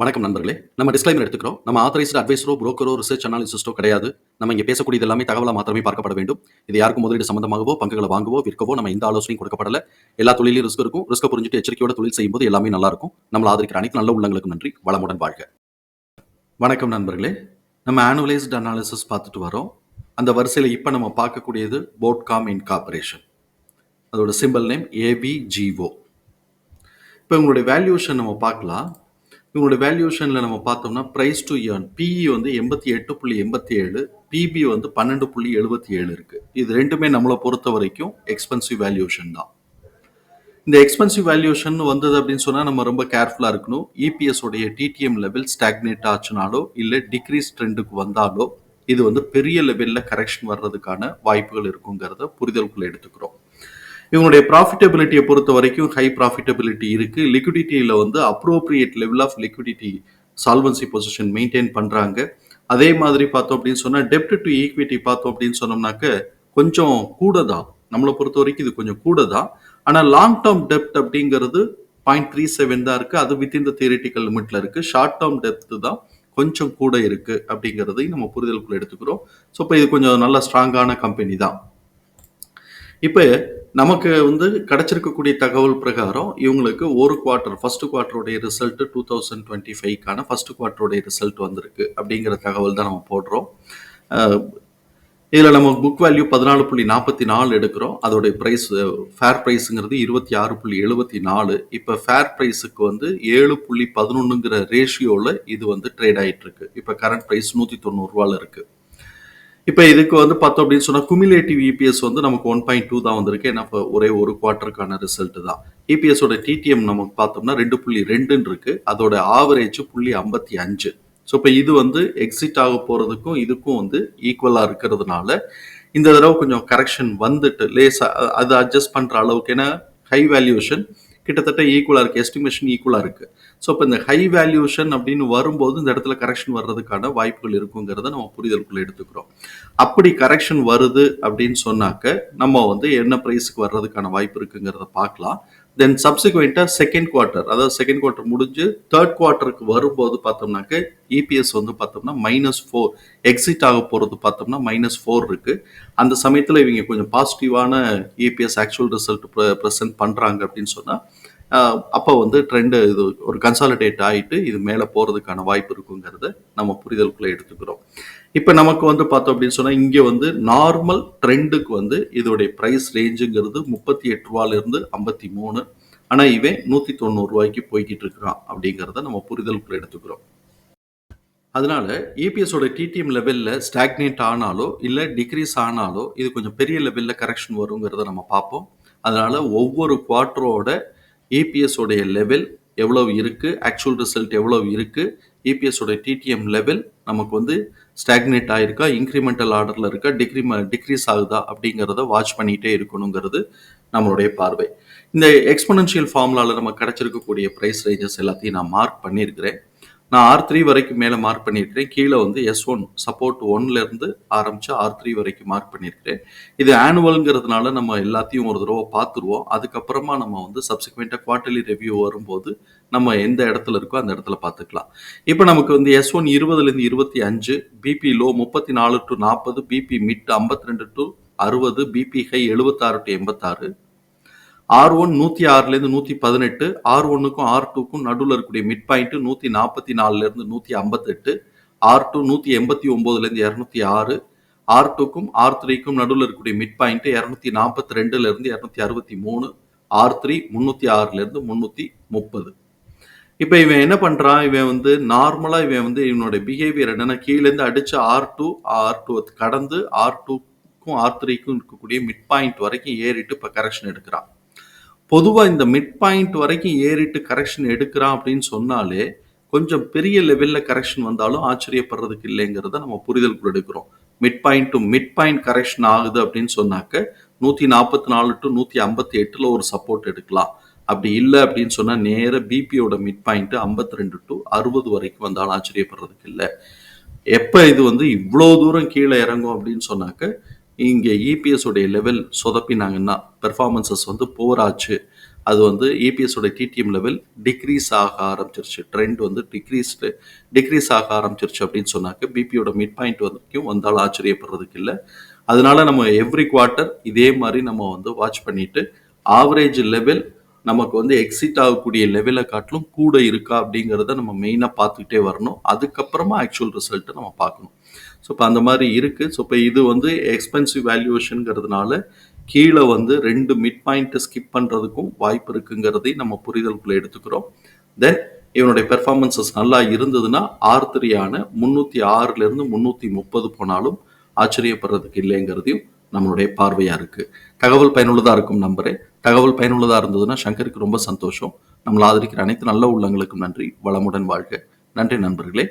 வணக்கம் நண்பர்களே. நம்ம டிஸ்க்ளைமர் எடுத்துக்கிறோம். நம்ம ஆத்தரைஸ்டு அட்வைசரோ, புரோக்கரோ, ரிசர்ச் அனாலிசிஸ்டோ கிடையாது. நம்ம இங்க பேசக்கூடியது எல்லாமே தகவலா மாத்திரமே பார்க்கப்பட வேண்டும். இது யாருக்கும் முதலீடு சம்பந்தமாகவோ, பங்குகள வாங்கவோ, விற்கவோ நம்ம எந்த ஆலோசனையும் கொடுக்கப்படல. எல்லா தொழில்லயும் ரிஸ்க் இருக்கும். ரிஸ்க்க புரிஞ்சுட்டு எச்சரிக்கையோட தொழில் செய்யும்போது எல்லாமே நல்லா இருக்கும். நம்மள ஆதரிக்கிற அனைத்து நல்ல உள்ளங்களுக்கும் நன்றி. வளமுடன் வாழ்க. வணக்கம் நண்பர்களே. நம்ம ஆனுவலைஸ்டு அனாலிசிஸ் பார்த்துட்டு வரோம். அந்த வரிசையில இப்ப நம்ம பார்க்கக்கூடியது போட்காம் இன்கார்ப்பரேஷன். அதோட சிம்பல் நேம் ABGO. இப்ப உங்களுடைய வேல்யூவேஷன் நம்ம பார்க்கலாம். இவங்களுடைய வேல்யூவேஷன்ல நம்ம பார்த்தோம்னா பிரைஸ் டு ஏர்ன் பிஇ வந்து 88.87, பிபி வந்து 12.77 இருக்கு. இது ரெண்டுமே நம்மளை பொறுத்த வரைக்கும் எக்ஸ்பென்சிவ் வேல்யூவேஷன் தான். இந்த எக்ஸ்பென்சிவ் வேல்யூவேஷன் வந்தது அப்படின்னு சொன்னா நம்ம ரொம்ப கேர்ஃபுல்லா இருக்கணும். இபிஎஸ் உடைய டிடிஎம் லெவல் ஸ்டாக்னேட் ஆச்சுனாலோ இல்ல டிக்ரீஸ் ட்ரெண்டுக்கு வந்தாலோ இது வந்து பெரிய லெவல்ல கரெக்ஷன் வர்றதுக்கான வாய்ப்புகள் இருக்குங்கிறத புரிதலுக்குள்ள எடுத்துக்கிறோம். இவங்களுடைய ப்ராஃபிட்டபிலிட்டியை பொறுத்த வரைக்கும் ஹை ப்ராஃபிட்டபிலிட்டி இருக்கு. லிக்விடிட்டியில வந்து appropriate level of liquidity solvency position maintain பண்றாங்க. அதே மாதிரி பார்த்தோம் அப்படின்னு சொன்னா டெப்ட் டு ஈக்விட்டி பார்த்தோம் அப்படின்னு சொன்னோம்னாக்க கொஞ்சம் கூட தான். நம்மளை பொறுத்த வரைக்கும் இது கொஞ்சம் கூட தான். ஆனால் லாங் டேர்ம் டெப்ட் அப்படிங்கிறது 0.37 தான் இருக்கு. அது வித்தின் த தியரிட்டிக்கல் லிமிட்ல இருக்கு. ஷார்ட் டேர்ம் டெப்ட் தான் கொஞ்சம் கூட இருக்கு அப்படிங்கிறதையும் நம்ம புரிதலுக்குள்ள எடுத்துக்கிறோம். ஸோ இப்போ இது கொஞ்சம் நல்ல ஸ்ட்ராங்கான கம்பெனி தான். இப்போ நமக்கு வந்து கிடைச்சிருக்கக்கூடிய தகவல் பிரகாரம் இவங்களுக்கு ஒரு குவார்ட்டர் ஃபர்ஸ்ட் குவார்ட்டருடைய ரிசல்ட் 2025க்கான ஃபர்ஸ்ட் குவார்ட்டருடைய ரிசல்ட் வந்திருக்கு அப்படிங்கிற தகவல் தான் நம்ம போடுறோம். இதில் நம்ம புக் வேல்யூ 14.44 எடுக்கிறோம். அதோடைய ப்ரைஸ் ஃபேர் ப்ரைஸுங்கிறது 26.74. இப்போ ஃபேர் ப்ரைஸுக்கு வந்து 7.11ங்கிற ரேஷியோவில் இது வந்து ட்ரேட் ஆகிட்டு இருக்கு. இப்போ கரண்ட் ப்ரைஸ் 190 இருக்கு. இப்போ இதுக்கு வந்து பார்த்தோம் அப்படின்னு சொன்னால் குமிலேட்டிவ் இபிஎஸ் வந்து நமக்கு 1.2 தான் வந்திருக்கு. ஏன்னா ஒரே ஒரு குவார்ட்டருக்கான ரிசல்ட் தான். இபிஎஸோட டிடிஎம் நமக்கு பார்த்தோம்னா 2.2 இருக்கு. அதோட ஆவரேஜ் 0.55. ஸோ இப்போ இது வந்து எக்ஸிட் ஆக போகிறதுக்கும் இதுக்கும் வந்து ஈக்குவலாக இருக்கிறதுனால இந்த தடவை கொஞ்சம் கரெக்ஷன் வந்துட்டு லேசாக அதை அட்ஜஸ்ட் பண்ணுற அளவுக்கு, ஏன்னா ஹை வேல்யூவேஷன் கிட்டத்தட்ட ஈக்குவலாக இருக்குது, எஸ்டிமேஷன் ஈக்குவலாக இருக்குது. ஸோ இப்போ இந்த ஹை வேல்யூவேஷன் அப்படின்னு வரும்போது இந்த இடத்துல கரெக்ஷன் வர்றதுக்கான வாய்ப்புகள் இருக்குங்கிறத நம்ம புரிதலுக்குள்ள எடுத்துக்கிறோம். அப்படி கரெக்ஷன் வருது அப்படின்னு சொன்னாக்க நம்ம வந்து என்ன ப்ரைஸுக்கு வர்றதுக்கான வாய்ப்பு இருக்குங்கிறத பார்க்கலாம். தென் சப்சிக்வெண்ட்டாக செகண்ட் குவார்ட்டர், அதாவது செகண்ட் குவார்ட்டர் முடிஞ்சு தேர்ட் குவார்ட்டருக்கு வரும்போது பார்த்தோம்னாக்க இபிஎஸ் வந்து பார்த்தோம்னா -4 எக்ஸிட் ஆக போகிறது பார்த்தோம்னா -4 இருக்கு. அந்த சமயத்தில் இவங்க கொஞ்சம் பாசிட்டிவான இபிஎஸ் ஆக்சுவல் ரிசல்ட் ப்ரெசென்ட் பண்ணுறாங்க அப்படின்னு சொன்னால் அப்போ வந்து ட்ரெண்டு இது ஒரு கன்சாலிடேட் ஆகிட்டு இது மேலே போகிறதுக்கான வாய்ப்பு இருக்குங்கிறத நம்ம புரிதலுக்குள்ளே எடுத்துக்கிறோம். இப்போ நமக்கு வந்து பார்த்தோம் அப்படின்னு சொன்னால் இங்கே வந்து நார்மல் ட்ரெண்டுக்கு வந்து இதோடைய ப்ரைஸ் ரேஞ்சுங்கிறது 38 ரூபாயிலிருந்து 53. ஆனால் இவன் 190 ரூபாய்க்கு போய்கிட்டு இருக்கிறான் அப்படிங்கிறத நம்ம புரிதலுக்குள்ளே எடுத்துக்கிறோம். அதனால இபிஎஸோட டிடிஎம் லெவலில் ஸ்டாக்னேட் ஆனாலோ இல்லை டிக்ரீஸ் ஆனாலோ இது கொஞ்சம் பெரிய லெவலில் கரெக்ஷன் வருங்கிறத நம்ம பார்ப்போம். அதனால ஒவ்வொரு குவார்ட்டரோட இபிஎஸோடைய லெவல் எவ்வளவு இருக்கு, ஆக்சுவல் ரிசல்ட் எவ்வளவு இருக்கு, இபிஎஸோட டிடிஎம் லெவல் நமக்கு வந்து ஸ்டாக்னேட் ஆயிருக்கா, இன்க்ரிமெண்டல் ஆர்டர்ல இருக்கா, டிக்ரீஸ் ஆகுதா அப்படிங்கிறத வாட்ச் பண்ணிட்டே இருக்கணுங்கிறது நம்மளுடைய பார்வை. இந்த எக்ஸ்போனென்ஷியல் ஃபார்முலாவில் நம்ம கிடைச்சிருக்கக்கூடிய ப்ரைஸ் ரேஞ்சஸ் எல்லாத்தையும் நான் மார்க் பண்ணியிருக்கிறேன். நான் R3 வரைக்கும் மேலே மார்க் பண்ணியிருக்கிறேன். கீழே வந்து S1 சப்போர்ட் 1லேருந்து ஆரம்பித்து R3 வரைக்கும் மார்க் பண்ணியிருக்கிறேன். இது ஆனுவல்ங்கிறதுனால நம்ம எல்லாத்தையும் ஒரு தடவை பார்த்துருவோம். அதுக்கப்புறமா நம்ம வந்து சப்சிக்வெண்ட்டாக குவார்ட்டர்லி ரிவ்யூ வரும்போது நம்ம எந்த இடத்துல இருக்கோ அந்த இடத்துல பார்த்துக்கலாம். இப்போ நமக்கு வந்து S1 20லேருந்து 25, BP low 34 to 40, BP mid 52 to 60, BP high 76 to 86, R1 106லேருந்து 118, R1க்கும் R2க்கும் நடுவில் இருக்கக்கூடிய மிட் பாயிண்ட் 144லேருந்து 158, R2 189லேருந்து 206, R2க்கும் R3க்கும் நடுவில் இருக்கக்கூடிய மிட் பாயிண்ட் 242லேருந்து 263, R3 306லேருந்து 330. இப்போ இவன் என்ன பண்ணுறான், இவன் வந்து நார்மலாக இவன் வந்து இவனோட பிஹேவியர் என்னென்னா கீழேருந்து அடித்து R2 கடந்து R2க்கும் R3க்கும் இருக்கக்கூடிய மிட் பாயிண்ட் வரைக்கும் ஏறிட்டு இப்போ கரெக்ஷன் எடுக்கிறான். பொதுவாக இந்த மிட் பாயிண்ட் வரைக்கும் ஏறிட்டு கரெக்ஷன் எடுக்கிறான் அப்படின்னு சொன்னாலே கொஞ்சம் பெரிய லெவலில் கரெக்ஷன் வந்தாலும் ஆச்சரியப்படுறதுக்கு இல்லைங்கிறத நம்ம புரிதலுக்குள்ள எடுக்கிறோம். Mid point to mid point correction ஆகுது அப்படின்னு சொன்னாக்க 144 to 158 ஒரு சப்போர்ட் எடுக்கலாம். அப்படி இல்லை அப்படின்னு சொன்னால் நேர பிபியோட மிட் பாயிண்ட் 52 to 60 வரைக்கும் வந்தாலும் ஆச்சரியப்படுறதுக்கு இல்லை. எப்போ இது வந்து இவ்வளோ தூரம் கீழே இறங்கும் அப்படின்னு சொன்னாக்க இங்கே இபிஎஸ் உடைய லெவல் சொதப்பினாங்கன்னா பெர்ஃபார்மன்சஸ் வந்து போராச்சு, அது வந்து ஏபிஎஸோட டிடிஎம் லெவல் டிக்ரீஸ் ஆக ஆரம்பிச்சிருச்சு. ட்ரெண்ட் வந்து டிக்ரீஸ் ஆக ஆரம்பிச்சிருச்சு அப்படின்னு சொன்னாக்க பிபியோட மிட் பாயிண்ட் வரைக்கும் வந்தாலும் ஆச்சரியப்படுறதுக்கு இல்லை. அதனால நம்ம எவ்ரி குவார்ட்டர் இதே மாதிரி நம்ம வந்து வாட்ச் பண்ணிட்டு ஆவரேஜ் லெவல் நமக்கு வந்து எக்ஸிட் ஆகக்கூடிய லெவலை காட்டிலும் கூட இருக்கா அப்படிங்கிறத நம்ம மெயினாக பார்த்துக்கிட்டே வரணும். அதுக்கப்புறமா ஆக்சுவல் ரிசல்ட்டை நம்ம பார்க்கணும். ஸோ இப்போ அந்த மாதிரி இருக்குது. ஸோ இப்போ இது வந்து எக்ஸ்பென்சிவ் வேல்யூவேஷனுங்கிறதுனால கீழே வந்து 2 மிட் பாயிண்ட்டை ஸ்கிப் பண்ணுறதுக்கும் வாய்ப்பு இருக்குங்கிறதையும் நம்ம புரிதலுக்குள்ளே எடுத்துக்கிறோம். தென் இவனுடைய பெர்ஃபார்மன்சஸ் நல்லா இருந்ததுன்னா R3 306 330 போனாலும் ஆச்சரியப்படுறதுக்கு இல்லைங்கிறதையும் நம்மளுடைய பார்வையாக இருக்குது. தகவல் பயனுள்ளதாக இருக்கும் நம்புறேன். தகவல் பயனுள்ளதாக இருந்ததுன்னா சங்கருக்கு ரொம்ப சந்தோஷம். நம்மளை ஆதரிக்கிற அனைத்து நல்ல உள்ளங்களுக்கும் நன்றி. வளமுடன் வாழ்க. நன்றி நண்பர்களே.